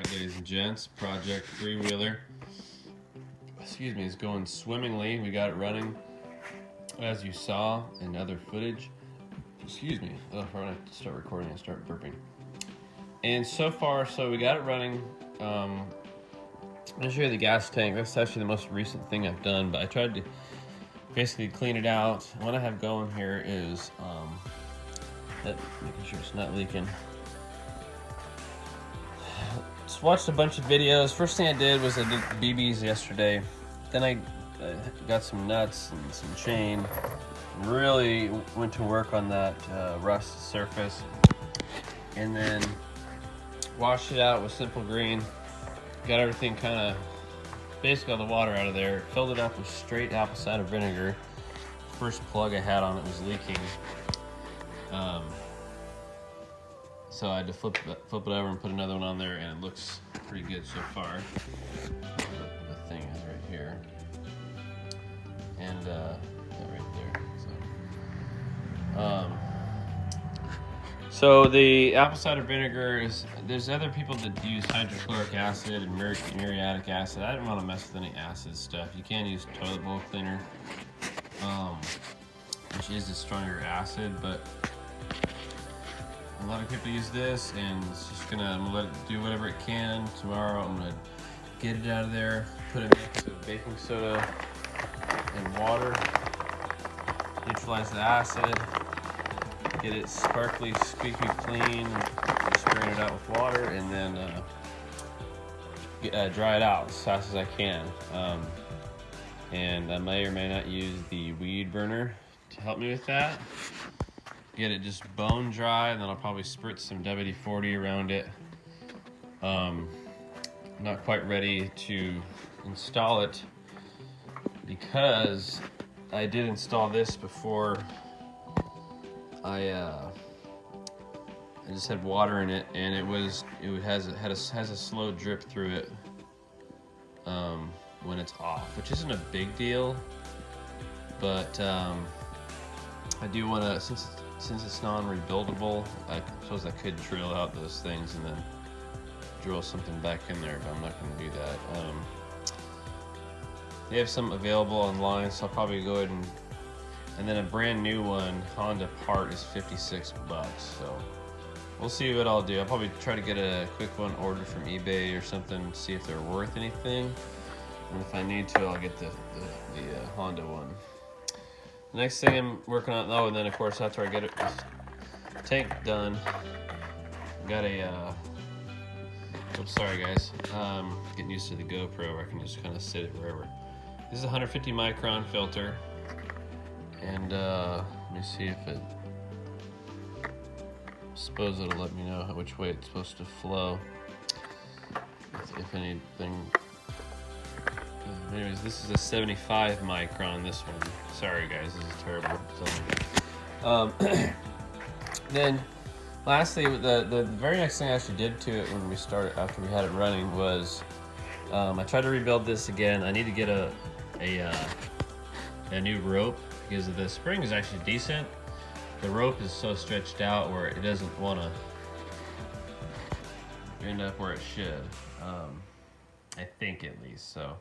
Alright, ladies and gents, project three-wheeler, excuse me, is going swimmingly. We got it running, as you saw in other footage. Excuse me, we're gonna have to start recording and start burping. And so far, so we got it running. I'm gonna show you the gas tank. That's actually the most recent thing I've done, but I tried to basically clean it out. What I have going here is making sure it's not leaking. Just watched a bunch of videos. First thing I did was I did BBs yesterday. Then I got some nuts and some chain. Really went to work on that rust surface. And then washed it out with Simple Green. Got everything kind of, basically all the water out of there. Filled it up with straight apple cider vinegar. First plug I had on it was leaking. So I had to flip it over and put another one on there, and it looks pretty good so far. The thing is right here, and yeah, right there. So the apple cider vinegar is. There's other people that use hydrochloric acid and muriatic acid. I didn't want to mess with any acid stuff. You can use toilet bowl cleaner, which is a stronger acid, but a lot of people use this, and it's just I'm gonna let it do whatever it can. Tomorrow I'm gonna get it out of there, put a mix of baking soda and water, neutralize the acid, get it sparkly, squeaky clean, spraying it out with water, and then dry it out as fast as I can. And I may or may not use the weed burner to help me with that. Get it just bone dry, and then I'll probably spritz some WD-40 around it. Not quite ready to install it because I did install this before. I just had water in it, and it has a slow drip through it when it's off, which isn't a big deal, but I do want to, since it's non-rebuildable, I suppose I could drill out those things and then drill something back in there, but I'm not going to do that. They have some available online, so I'll probably go ahead and then a brand new one, Honda part, is $56, so we'll see what I'll do. I'll probably try to get a quick one ordered from eBay or something, see if they're worth anything, and if I need to, I'll get the Honda one. The next thing I'm working on, and then of course after I get this tank done, got a, oops, sorry guys, getting used to the GoPro where I can just kind of sit it wherever. This is a 150 micron filter, and let me see if I suppose it'll let me know which way it's supposed to flow, if anything. Anyways, this is a 75 micron, this one. Sorry guys, this is terrible. Then, lastly, the very next thing I actually did to it when we started, after we had it running, was I tried to rebuild this again. I need to get a new rope, because the spring is actually decent. The rope is so stretched out where it doesn't want to end up where it should. I think at least, so.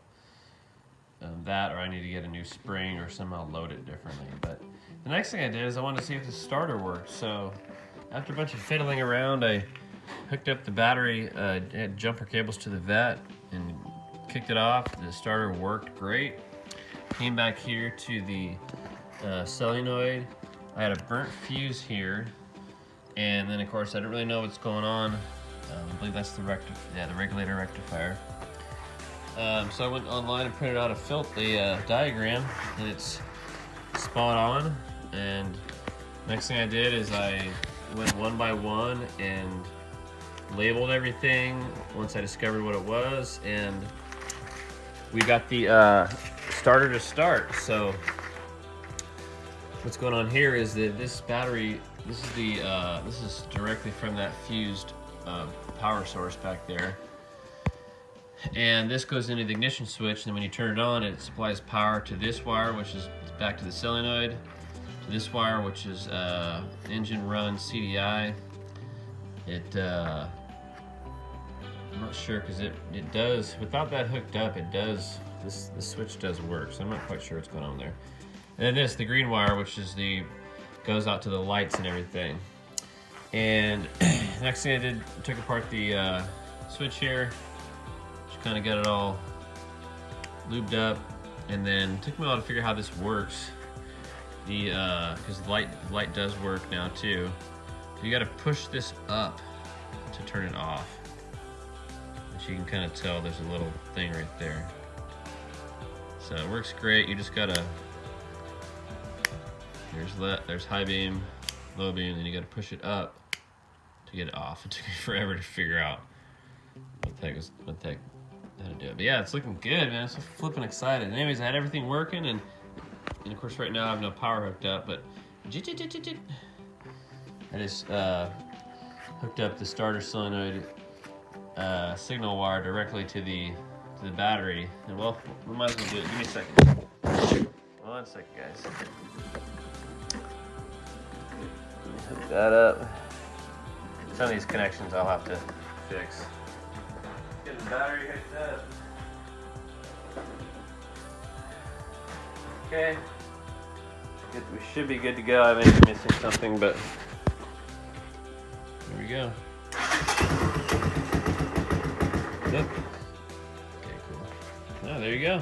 That, or I need to get a new spring or somehow load it differently. But the next thing I did is I wanted to see if the starter worked. So after a bunch of fiddling around, I hooked up the battery, had jumper cables to the vet, and kicked it off. The starter worked great. Came back here to the solenoid. I had a burnt fuse here, and then of course I didn't really know what's going on. I believe that's the regulator rectifier. So I went online and printed out a diagram, and it's spot on. And next thing I did is I went one by one and labeled everything once I discovered what it was, and we got the starter to start. So what's going on here is that this battery, this is directly from that fused power source back there. And this goes into the ignition switch, and then when you turn it on, it supplies power to this wire, which is back to the solenoid, to this wire, which is engine run CDI. It sure because it does, without that hooked up, it does, the switch does work, so I'm not quite sure what's going on there. And then the green wire, which is goes out to the lights and everything. And next thing I did, took apart the switch here, just kind of got it all lubed up, and then took me a while to figure out how this works. Because the light does work now too. You got to push this up to turn it off. Which you can kind of tell there's a little thing right there. So it works great. You just gotta, there's high beam, low beam, and then you gotta push it up to get it off. It took me forever to figure out what the heck how to do it. But yeah, it's looking good, man. I'm so flipping excited. Anyways, I had everything working, and of course right now I have no power hooked up, but I just hooked up the starter solenoid signal wire directly to the battery. And well, we might as well do it. Give me a second. 1 second, guys. Hook that up. Some of these connections I'll have to fix. Get the battery hooked up. Okay. Good. We should be good to go. I may be missing something, but here we go. Yep. Okay, cool. Oh, there you go.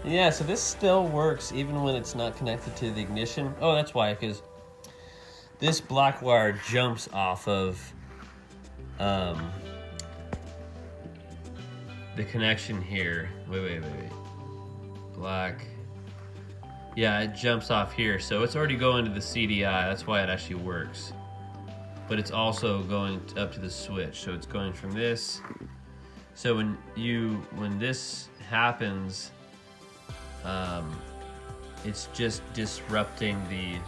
Yeah, so this still works even when it's not connected to the ignition. Oh, that's why, because this black wire jumps off of the connection here. Wait. Black. Yeah, it jumps off here, so it's already going to the CDI. That's why it actually works. But it's also going up to the switch, so it's going from this. So when this happens, it's just disrupting the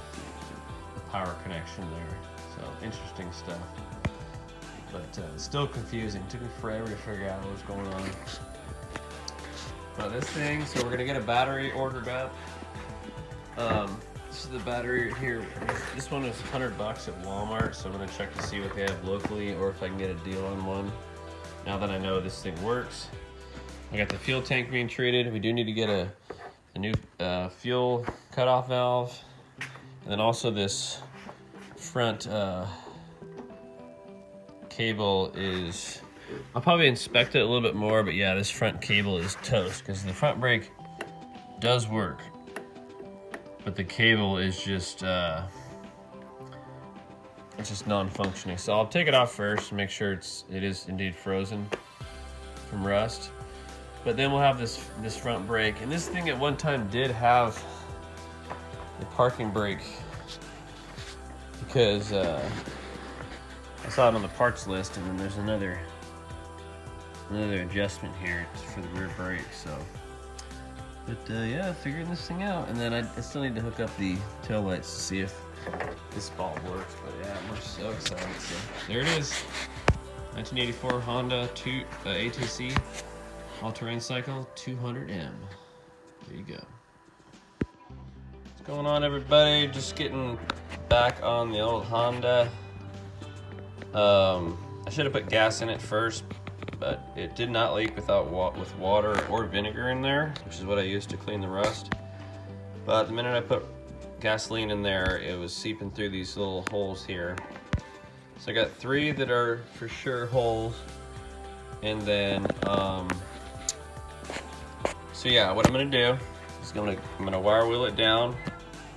power connection there. So interesting stuff, but still confusing. It took me forever to figure out what was going on. But this thing, so we're gonna get a battery ordered up. This is the battery here. This one is $100 at Walmart, so I'm gonna check to see what they have locally or if I can get a deal on one. Now that I know this thing works. I got the fuel tank being treated. We do need to get a new fuel cutoff valve. And then also this front cable is, I'll probably inspect it a little bit more, but yeah, this front cable is toast because the front brake does work, but the cable is just it's just non-functioning. So I'll take it off first and make sure it is indeed frozen from rust. But then we'll have this front brake, and this thing at one time did have the parking brake because I saw it on the parts list, and then there's another adjustment here for the rear brake. So, but yeah, figuring this thing out, and then I still need to hook up the tail lights to see if this ball works. But yeah, we're so excited. So there it is, 1984 Honda ATC all-terrain cycle 200M. There you go. What's going on, everybody? Just getting back on the old Honda. I should have put gas in it first, but it did not leak with water or vinegar in there, which is what I used to clean the rust. But the minute I put gasoline in there, it was seeping through these little holes here. So I got 3 that are for sure holes, and then so yeah, what I'm gonna do is I'm gonna wire wheel it down.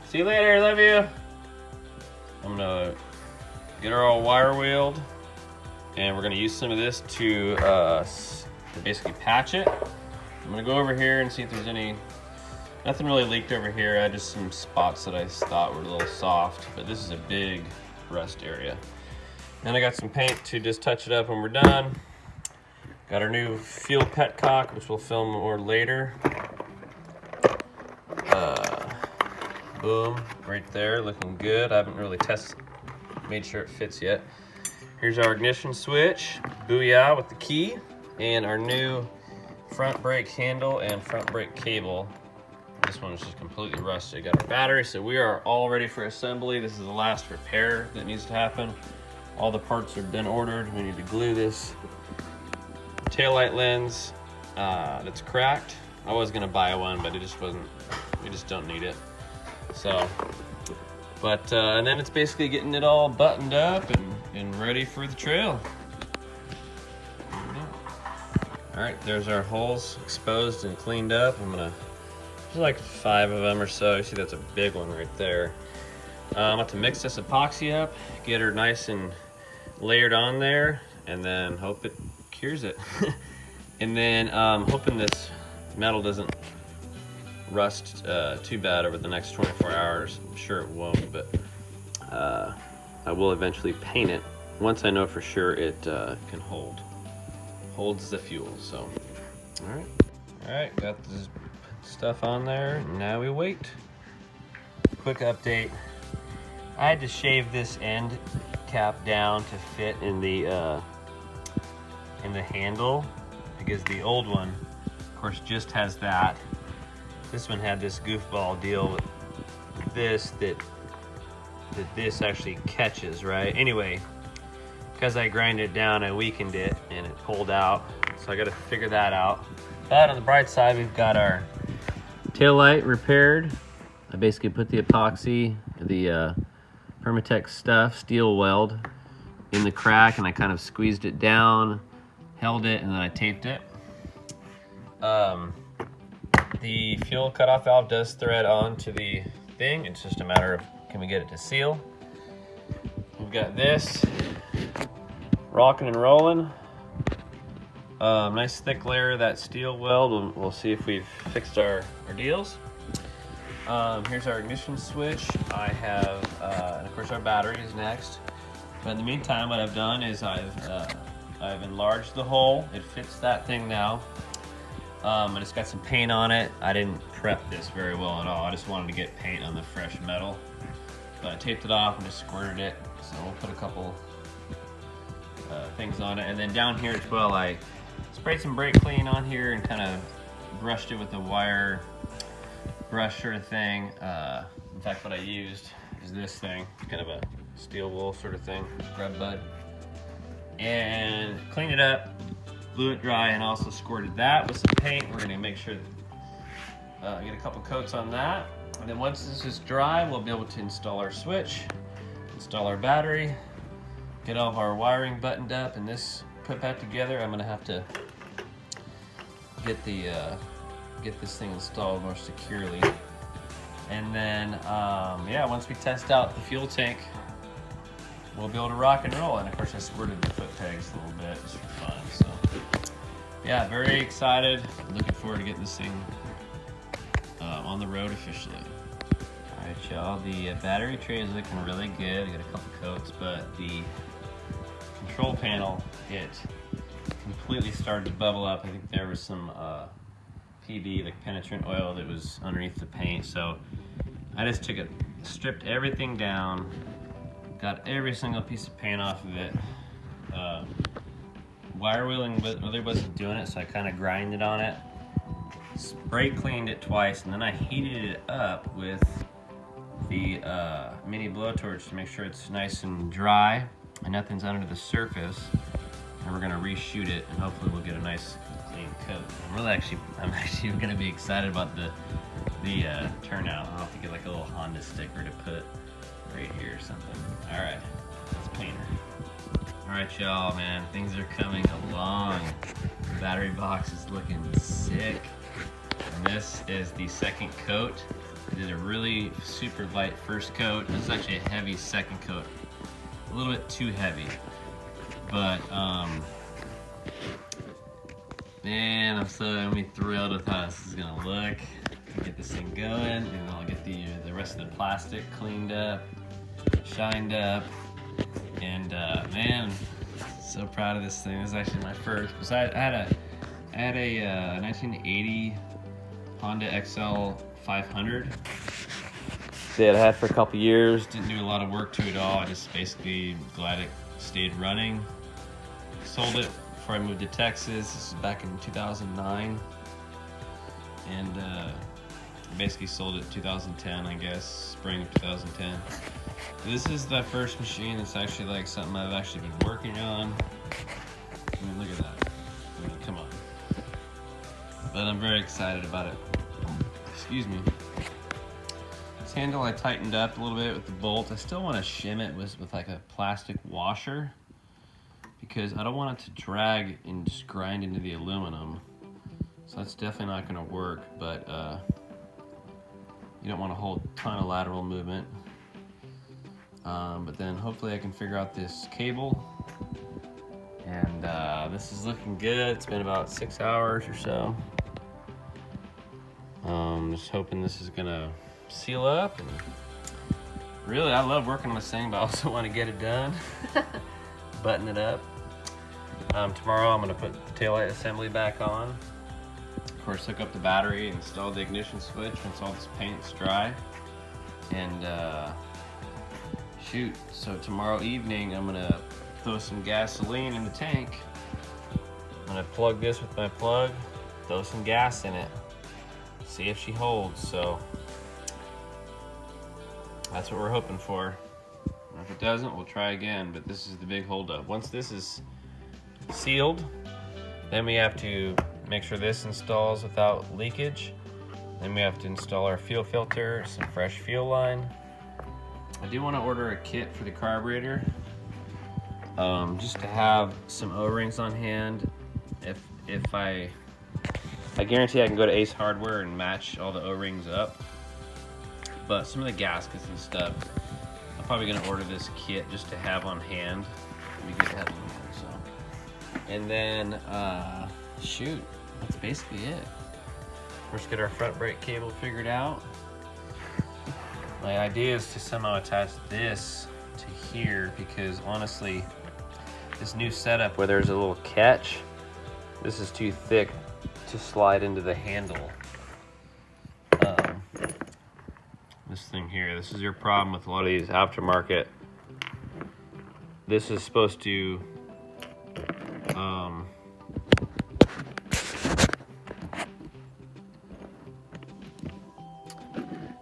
See you later, love you. I'm gonna get her all wire wheeled, and we're gonna use some of this to basically patch it. I'm gonna go over here and see if there's nothing really leaked over here. I had just some spots that I thought were a little soft, but this is a big rust area. And I got some paint to just touch it up when we're done. Got our new fuel petcock, which we'll film more later. Boom, right there, looking good. I haven't really made sure it fits yet. Here's our ignition switch, booyah, with the key, and our new front brake handle and front brake cable. This one is just completely rusted. Got our battery, so we are all ready for assembly. This is the last repair that needs to happen. All the parts are been ordered. We need to glue this taillight lens that's cracked. I was gonna buy one, but it just wasn't, we just don't need it. So, but, and then it's basically getting it all buttoned up and ready for the trail. All right, there's our holes exposed and cleaned up. There's like 5 of them or so. You see that's a big one right there. I'm about to mix this epoxy up, get her nice and layered on there, and then hope it cures it. And then hoping this metal doesn't rust too bad over the next 24 hours. I'm sure it won't, but I will eventually paint it once I know for sure it can holds the fuel. So all right, got this stuff on there. Now we wait. Quick update, I had to shave this end cap down to fit in the handle, because the old one of course just has that. This one had this goofball deal with this that this actually catches, right? Anyway, because I grinded it down, I weakened it and it pulled out. So I got to figure that out. But on the bright side, we've got our taillight repaired. I basically put the epoxy, the Permatex stuff, steel weld, in the crack, and I kind of squeezed it down, held it, and then I taped it. The fuel cutoff valve does thread onto the thing. It's just a matter of, can we get it to seal? We've got this rocking and rolling. Nice thick layer of that steel weld. We'll see if we've fixed our deals. Here's our ignition switch. I have, and of course our battery is next. But in the meantime, what I've done is I've enlarged the hole. It fits that thing now. And it's got some paint on it. I didn't prep this very well at all. I just wanted to get paint on the fresh metal. But I taped it off and just squirted it. So we'll put a couple things on it. And then down here as well, I sprayed some brake clean on here and kind of brushed it with a wire brush sort of thing. In fact, what I used is this thing, kind of a steel wool sort of thing, grub bud. And cleaned it up, blew it dry, and also squirted that with some paint. We're gonna make sure that get a couple coats on that. And then once this is dry, we'll be able to install our switch, install our battery, get all of our wiring buttoned up, and this put back together. I'm gonna have to get this thing installed more securely. And then, yeah, once we test out the fuel tank, we'll be able to rock and roll. And of course I squirted the foot pegs a little bit just for fun. So yeah, very excited. Looking forward to getting this thing on the road officially. All right, y'all, the battery tray is looking really good. I got a couple coats, but the control panel, it completely started to bubble up. I think there was some PB, like penetrant oil, that was underneath the paint. So I just took it, stripped everything down, got every single piece of paint off of it. Wire wheeling really wasn't doing it, so I kind of grinded on it, spray cleaned it twice, and then I heated it up with the mini blowtorch to make sure it's nice and dry and nothing's under the surface. And we're gonna reshoot it, and hopefully we'll get a nice clean coat. I'm actually gonna be excited about the turnout. I'll have to get like a little Honda sticker to put right here or something. All right, let's paint her. All right, y'all, man, things are coming along. The battery box is looking sick. And this is the second coat. I did a really super light first coat. This is actually a heavy second coat. A little bit too heavy. But, man, I'm gonna be thrilled with how this is gonna look. Get this thing going, and I'll get the rest of the plastic cleaned up, shined up, and man, so proud of this thing. This is actually my first. Besides, I had a 1980 Honda XL 500 that I had for a couple years. Didn't do a lot of work to it at all. I just basically glad it stayed running. Sold it before I moved to Texas. This is back in 2009, and basically sold it 2010, I guess, spring of 2010. This is the first machine that's actually like something I've actually been working on. I mean, look at that. I mean, come on. But I'm very excited about it. Excuse me. This handle I tightened up a little bit with the bolt. I still want to shim it with like a plastic washer because I don't want it to drag and just grind into the aluminum. So that's definitely not going to work, but you don't want a whole ton of lateral movement. But then hopefully I can figure out this cable. And this is looking good. It's been about 6 hours or so. Just hoping this is gonna seal up. And really, I love working on this thing, but I also want to get it done. Button it up. Tomorrow I'm gonna put the taillight assembly back on. Of course, hook up the battery, install the ignition switch once all this paint's dry. And shoot, so tomorrow evening I'm gonna throw some gasoline in the tank. I'm gonna plug this with my plug, throw some gas in it, see if she holds. So that's what we're hoping for. And if it doesn't, we'll try again, but this is the big holdup. Once this is sealed, then we have to make sure this installs without leakage. Then we have to install our fuel filter, some fresh fuel line. I do want to order a kit for the carburetor, just to have some O-rings on hand. If I guarantee I can go to Ace Hardware and match all the O-rings up. But some of the gaskets and stuff, I'm probably gonna order this kit just to have on hand. It'd be good to have on hand, so. And then, shoot, that's basically it. First get our front brake cable figured out. My idea is to somehow attach this to here because honestly, this new setup where there's a little catch, this is too thick to slide into the handle. This thing here, this is your problem with a lot of these aftermarket. This is supposed to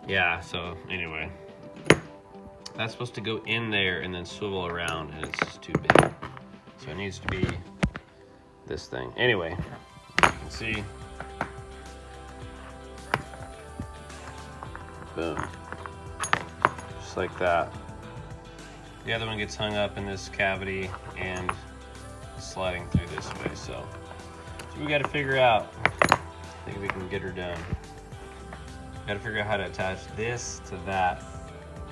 yeah, so anyway, that's supposed to go in there and then swivel around, and it's just too big. So it needs to be this thing. Anyway, you can see, boom, just like that. The other one gets hung up in this cavity and sliding through this way. So we got to figure out. I think we can get her done. Got to figure out how to attach this to that,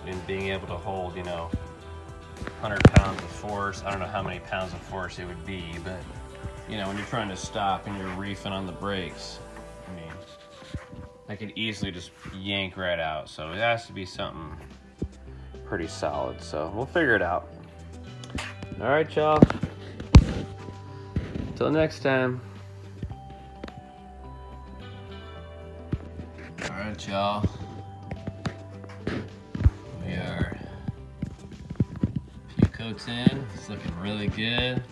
and being able to hold, 100 pounds of force. I don't know how many pounds of force it would be, but when you're trying to stop and you're reefing on the brakes, I mean, I could easily just yank right out. So it has to be something pretty solid. So we'll figure it out. All right, y'all. Until next time. All right, y'all. We are a few coats in. It's looking really good.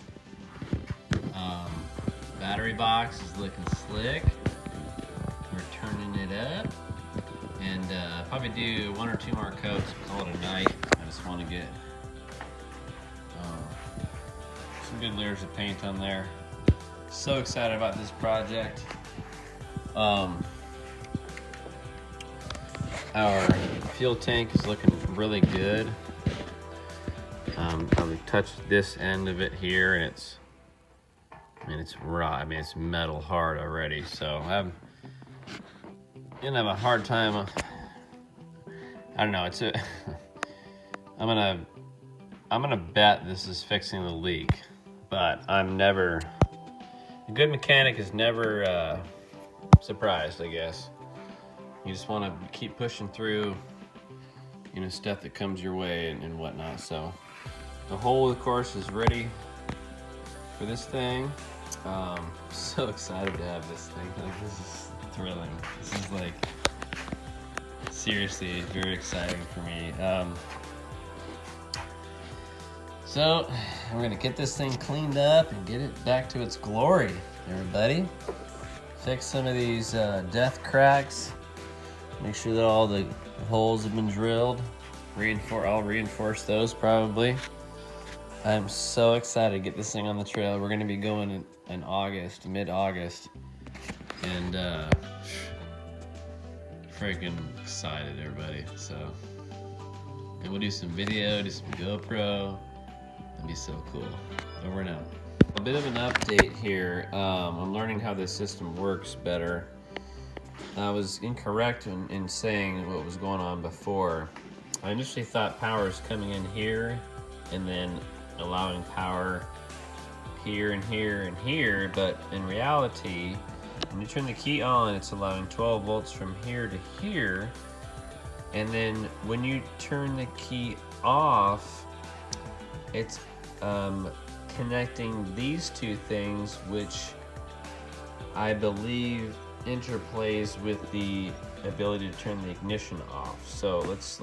Battery box is looking slick. We're turning it up, and probably do 1 or 2 more coats. Call it a night. I just want to get some good layers of paint on there. So excited about this project. Our fuel tank is looking really good. I've touched this end of it here, and it's raw. I mean, it's metal hard already. So I'm gonna have a hard time. I don't know. I'm gonna bet this is fixing the leak, but I'm never. A good mechanic is never surprised, I guess. You just want to keep pushing through, stuff that comes your way and whatnot. So the hole, of course, is ready for this thing. So excited to have this thing. Like, this is thrilling. This is like seriously very exciting for me. So we're gonna get this thing cleaned up and get it back to its glory, everybody. Fix some of these death cracks. Make sure that all the holes have been drilled. I'll reinforce those probably. I'm so excited to get this thing on the trail. We're gonna be going in August, mid-August, and freaking excited, everybody. So, and we'll do some video, do some GoPro. That'd be so cool. Over and out. A bit of an update here. I'm learning how this system works better. I was incorrect in saying what was going on before. I initially thought power is coming in here and then allowing power here and here and here, but in reality, when you turn the key on, it's allowing 12 volts from here to here, and then when you turn the key off, it's connecting these two things, which I believe interplays with the ability to turn the ignition off. So let's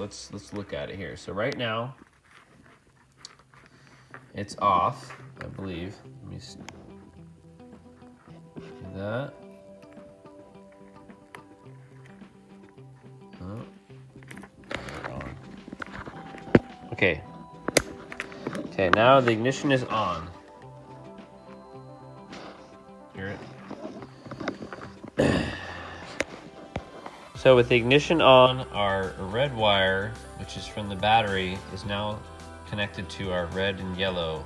look at it here. So right now it's off, I believe. Let me do that. Oh. Okay. Okay, now the ignition is on. Hear it? So with the ignition on, our red wire, which is from the battery, is now connected to our red and yellow,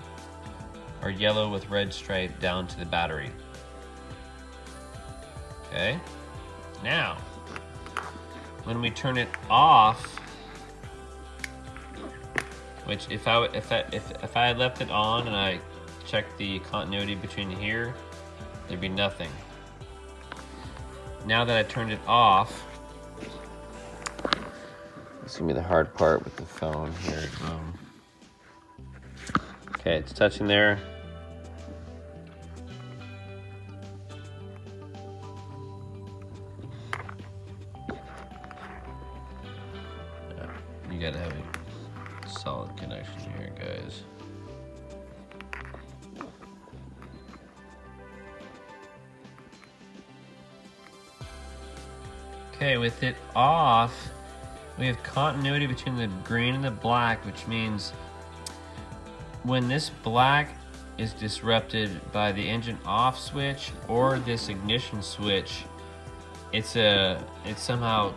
or yellow with red stripe down to the battery. Okay. Now, when we turn it off, which if I had left it on and I checked the continuity between here, there'd be nothing. Now that I turned it off, it's gonna be the hard part with the phone here. Okay, it's touching there. You gotta have a solid connection here, guys. Okay, with it off, we have continuity between the green and the black, which means when this black is disrupted by the engine off switch or this ignition switch, it somehow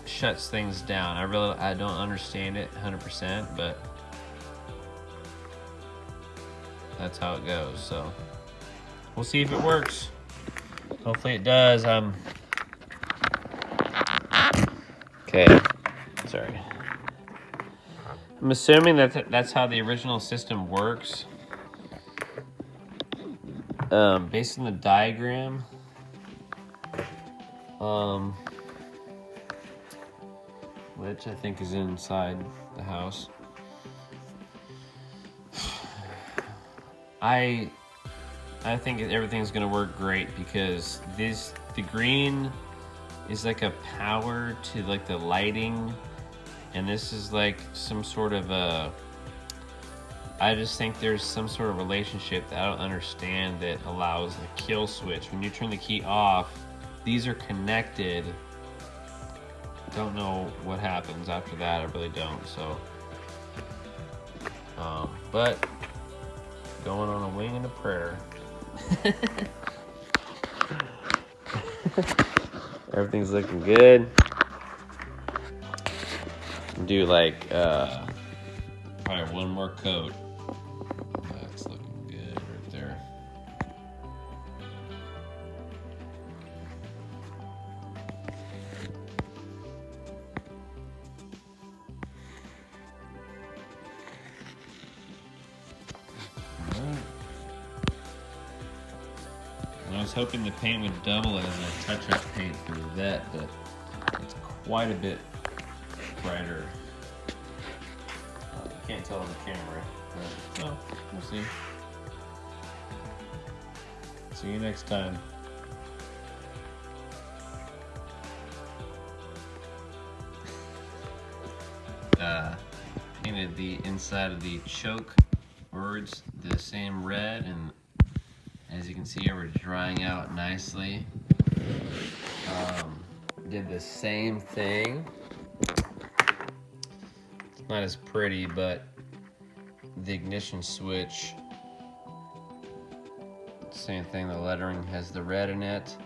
shuts things down. I don't understand it 100%, but that's how it goes. So we'll see if it works. Hopefully it does. Okay, sorry. I'm assuming that's how the original system works. Based on the diagram. Which I think is inside the house. I think everything's gonna work great because the green is like a power to like the lighting, and this is like some sort of I just think there's some sort of relationship that I don't understand that allows the kill switch. When you turn the key off, these are connected. Don't know what happens after that, I really don't. So but going on a wing and a prayer. Everything's looking good. Do like probably one more coat. That's looking good right there. I was hoping the paint would double as a touch-up paint for the vet, but it's quite a bit brighter. You can't tell on the camera, but well, we'll see. See you next time. Painted the inside of the choke words the same red, and as you can see, we're drying out nicely. Did the same thing not as pretty, but the ignition switch, same thing, the lettering has the red in it.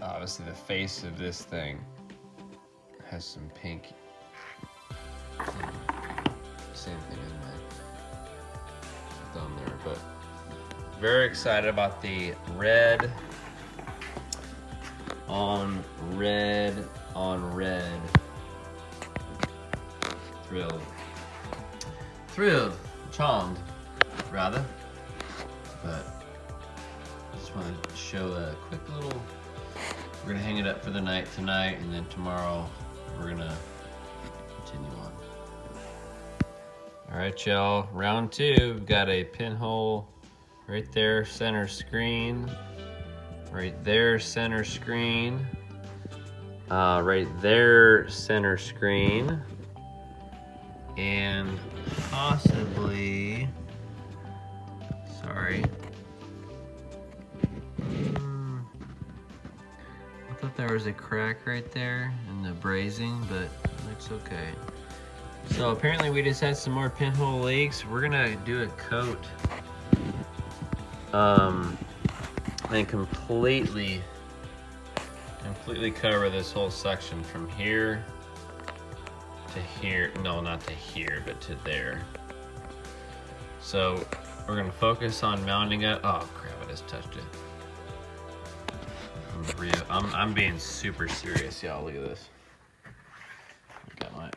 Obviously the face of this thing has some pink. Same thing as my thumb there, but very excited about the red on red on red. Thrilled, charmed, rather. But I just want to show a quick little. We're gonna hang it up for the night tonight, and then tomorrow we're gonna continue on. All right, y'all. Round 2. We've got a pinhole right there, center screen. Right there, center screen. Right there, center screen. And possibly, sorry. I thought there was a crack right there in the brazing, but it looks okay. So apparently we just had some more pinhole leaks. We're gonna do a coat and completely cover this whole section from here to here. No, not to here, but to there. So we're gonna focus on mounting it. Oh crap, I just touched it. I'm being super serious, y'all. Look at this. Got my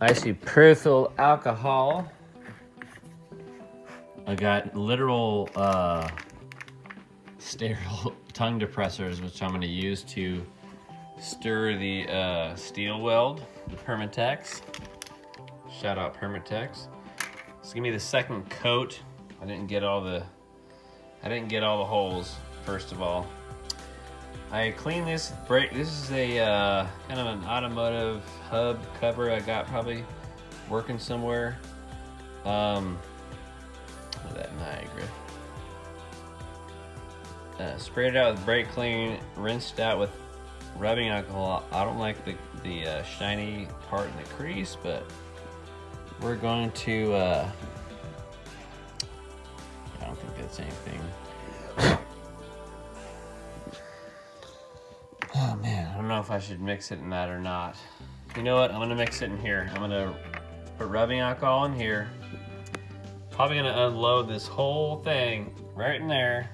isopropyl alcohol. I got literal sterile tongue depressors, which I'm going to use to stir the steel weld, the Permatex. Shout out Permatex. So give me the second coat. I didn't get all the holes. First of all, I cleaned this brake. This is a kind of an automotive hub cover I got probably working somewhere. Look at that Niagara. Sprayed it out with brake clean, rinsed out with rubbing alcohol. I don't like the shiny part in the crease, but we're going to. I don't think that's anything. Oh man, I don't know if I should mix it in that or not. You know what? I'm gonna mix it in here. I'm gonna put rubbing alcohol in here. Probably gonna unload this whole thing right in there,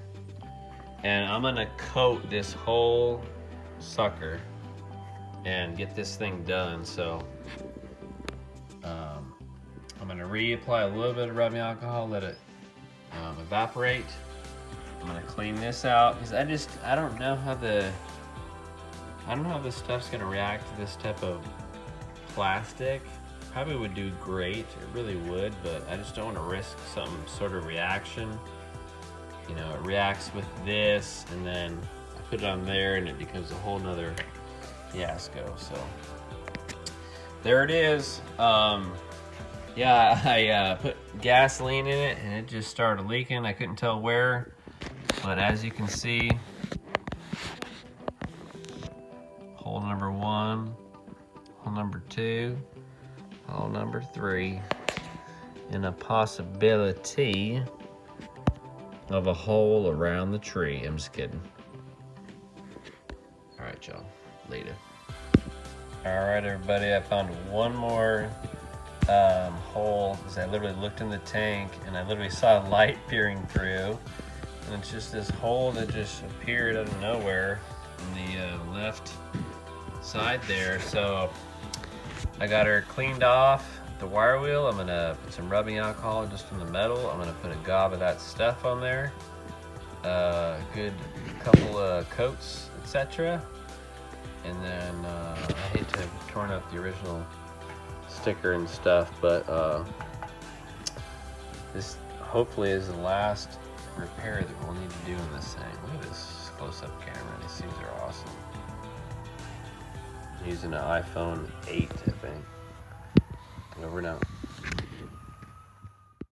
and I'm gonna coat this whole sucker and get this thing done. So I'm gonna reapply a little bit of rubbing alcohol, let it evaporate. I'm gonna clean this out because I don't know how this stuff's gonna react to this type of plastic. Probably would do great, it really would, but I just don't want to risk some sort of reaction. You know, it reacts with this, and then I put it on there, and it becomes a whole nother fiasco. So there it is. Yeah, I put gasoline in it, and it just started leaking. I couldn't tell where, but as you can see, hole number 1, hole number 2, hole number 3, and a possibility of a hole around the tree. I'm just kidding. All right, y'all. Later. All right, everybody. I found one more hole because I literally looked in the tank and I literally saw light peering through, and it's just this hole that just appeared out of nowhere in the left side there. So I got her cleaned off the wire wheel. I'm gonna put some rubbing alcohol just on the metal. I'm gonna put a gob of that stuff on there, good couple of coats, etc. And then I hate to have torn up the original sticker and stuff, but this hopefully is the last repair that we'll need to do in this thing. Look at this close-up camera. These things are awesome. I'm using an iPhone 8, I think. Over now.